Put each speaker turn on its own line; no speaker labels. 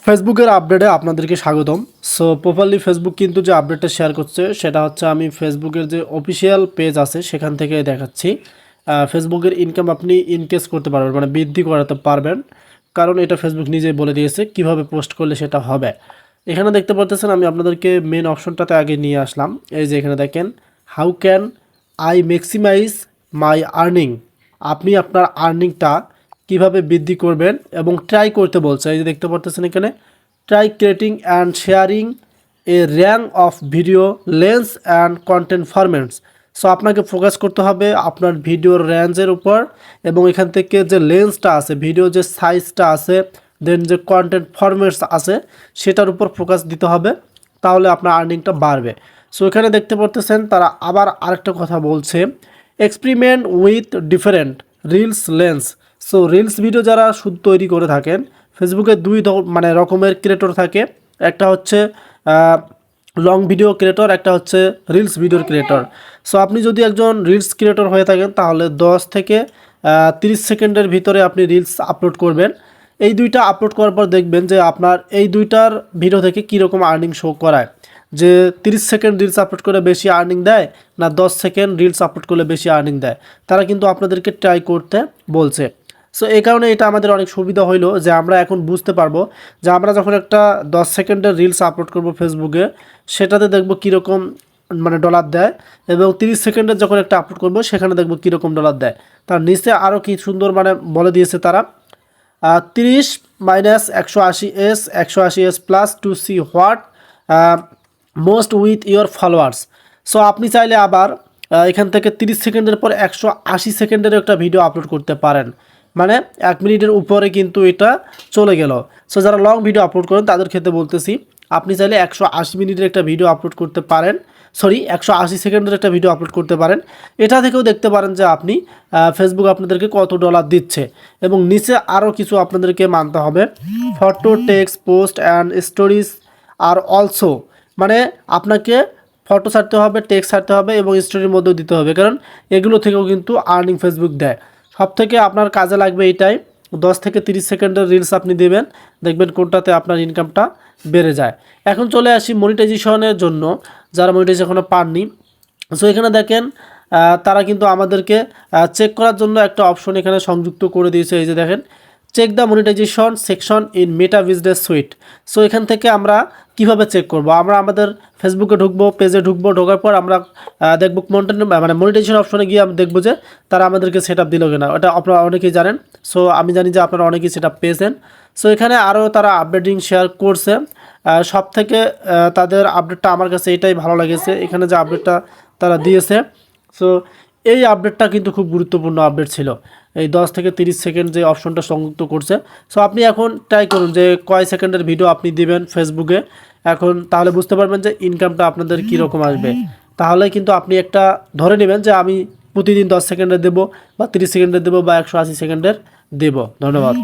ফেসবুকের আপডেটে আপনাদেরকে স্বাগতম। সো প্রপারলি ফেসবুক কিন্তু যে আপডেটটা শেয়ার করছে সেটা হচ্ছে আমি ফেসবুকের যে অফিসিয়াল পেজ আছে সেখান থেকে দেখাচ্ছি। ফেসবুকের ইনকাম আপনি ইনক্রিজ করতে পারবেন, মানে বৃদ্ধি করাতে পারবেন, কারণ এটা ফেসবুক নিজেই বলে দিয়েছে কিভাবে পোস্ট করলে সেটা হবে। এখানে দেখতে পাচ্ছেন আমি আপনাদেরকে মেন অপশনটাতে আগে নিয়ে আসলাম। এই যে এখানে দেখেন, how can I maximise my earning. আপনি আপনার আর্নিংটা কিভাবে বৃদ্ধি করবেন এবং ট্রাই করতে বলছে। এই যে দেখতে পাচ্ছেন এখানে, try creating and sharing A rank of video lens and content formats. So আপনাকে ফোকাস করতে হবে আপনার ভিডিওর রেঞ্জের উপর, এবং এখান থেকে যে লেন্সটা আছে, ভিডিও যে সাইজটা আছে, দেন যে কন্টেন্ট ফরম্যাটস আছে সেটার উপর ফোকাস দিতে হবে, তাহলে আপনার আর্নিংটা বাড়বে। সো এখানে দেখতে পাচ্ছেন তারা আবার আরেকটা কথা বলছে, experiment with different reels lens. So reels video যারা শুধু তৈরি করে থাকেন, ফেসবুকে দুই রকমের ক্রিয়েটর থাকে। একটা হচ্ছে লং ভিডিও ক্রিয়েটর, একটা হচ্ছে রিলস ভিডিওর ক্রিয়েটর। সো আপনি যদি একজন রিলস ক্রিয়েটর হয়ে থাকেন তাহলে 10 থেকে 30 সেকেন্ডের ভিতরে আপনি রিলস আপলোড করবেন। এই দুইটা আপলোড করার পর দেখবেন যে আপনার এই দুইটার ভিডিও থেকে কীরকম আর্নিং শো করায়, যে 30 সেকেন্ড রিলস আপলোড করে বেশি আর্নিং দেয় না 10 সেকেন্ড রিলস আপলোড করলে বেশি আর্নিং দেয়। তারা কিন্তু আপনাদেরকে ট্রাই করতে বলছে। সো এই কারণে এটা আমাদের অনেক সুবিধা হইলো যে আমরা এখন বুঝতে পারবো যে আমরা যখন একটা 10 সেকেন্ডের রিলস আপলোড করব ফেসবুকে, সেটাতে দেখব কীরকম ডলার দেয়, এবং 30 সেকেন্ডের যখন একটা আপলোড করব সেখানে দেখব কীরকম ডলার দেয়। তার নিচে আরও কি সুন্দর বলে দিয়েছে তারা, 30 minus 180S 180S plus to see what most with your followers. So আপনি চাইলে আবার এখান থেকে 30 সেকেন্ডের পর 180 সেকেন্ডের একটা ভিডিও আপলোড করতে পারেন, মানে 1 মিনিটের উপরে কিন্তু এটা চলে গেল। সো যারা লং ভিডিও আপলোড করেন তাদের ক্ষেত্রে বলতেছি, আপনি চাইলে 180 মিনিটের একটা ভিডিও আপলোড করতে পারেন, 180 সেকেন্ডের একটা ভিডিও আপলোড করতে পারেন। এটা থেকেও দেখতে পারেন যে আপনি ফেসবুক আপনাদেরকে কত ডলার দিচ্ছে। এবং নিচে আরও কিছু আপনাদেরকে মানতে হবে, photo text post and stories are also, মানে আপনাকে ফটো ছাড়তে হবে, টেক্সট ছাড়তে হবে এবং স্টোরির মধ্যেও দিতে হবে, কারণ এগুলো থেকেও কিন্তু আর্নিং ফেসবুক দেয়। সব থেকে আপনার কাজে লাগবে এইটাই, 10 থেকে 30 সেকেন্ডের রিলস আপনি দেবেন, দেখবেন কোনটাতে আপনার ইনকামটা বেড়ে যায়। এখন চলে আসি মনিটাইজেশনের জন্য, যারা মনিটাইজেশন এখনও পাননি। সো এখানে দেখেন তারা কিন্তু আমাদেরকে চেক করার জন্য একটা অপশন এখানে সংযুক্ত করে দিয়েছে। এই যে দেখেন, check the monetisation section in Meta business suite. So এখান থেকে আমরা কিভাবে চেক করব, আমরা আমাদের ফেসবুকে ঢুকবো, পেজে ঢুকবো, ঢোকার পর আমরা দেখবো মনিটাইজেশন অপশনে গিয়ে আমি দেখবো যে তারা আমাদেরকে সেট আপ দিল কিনা। এটা আপনারা অনেকেই জানেন। সো আমি জানি যে আপনারা অনেকেই সেট আপ পেয়েছেন। সো এখানে আরও তারা আপডেটিং শেয়ার করছে। সব থেকে তাদের আপডেটটা আমার কাছে এটাই ভালো লেগেছে, এখানে যে আপডেটটা তারা দিয়েছে। সো এই আপডেটটা কিন্তু খুব গুরুত্বপূর্ণ আপডেট ছিল, এই 10 থেকে 30 সেকেন্ড যে অপশনটা সংযুক্ত করছে। সো আপনি এখন ট্রাই করুন যে কয় সেকেন্ডের ভিডিও আপনি দিবেন ফেসবুকে এখন, তাহলে বুঝতে পারবেন যে ইনকামটা আপনাদের কীরকম আসবে। তাহলে কিন্তু আপনি একটা ধরে নেবেন যে আমি প্রতিদিন 10 সেকেন্ডের দেবো বা 30 সেকেন্ডের দেবো বা 180 সেকেন্ডের দেবো। ধন্যবাদ।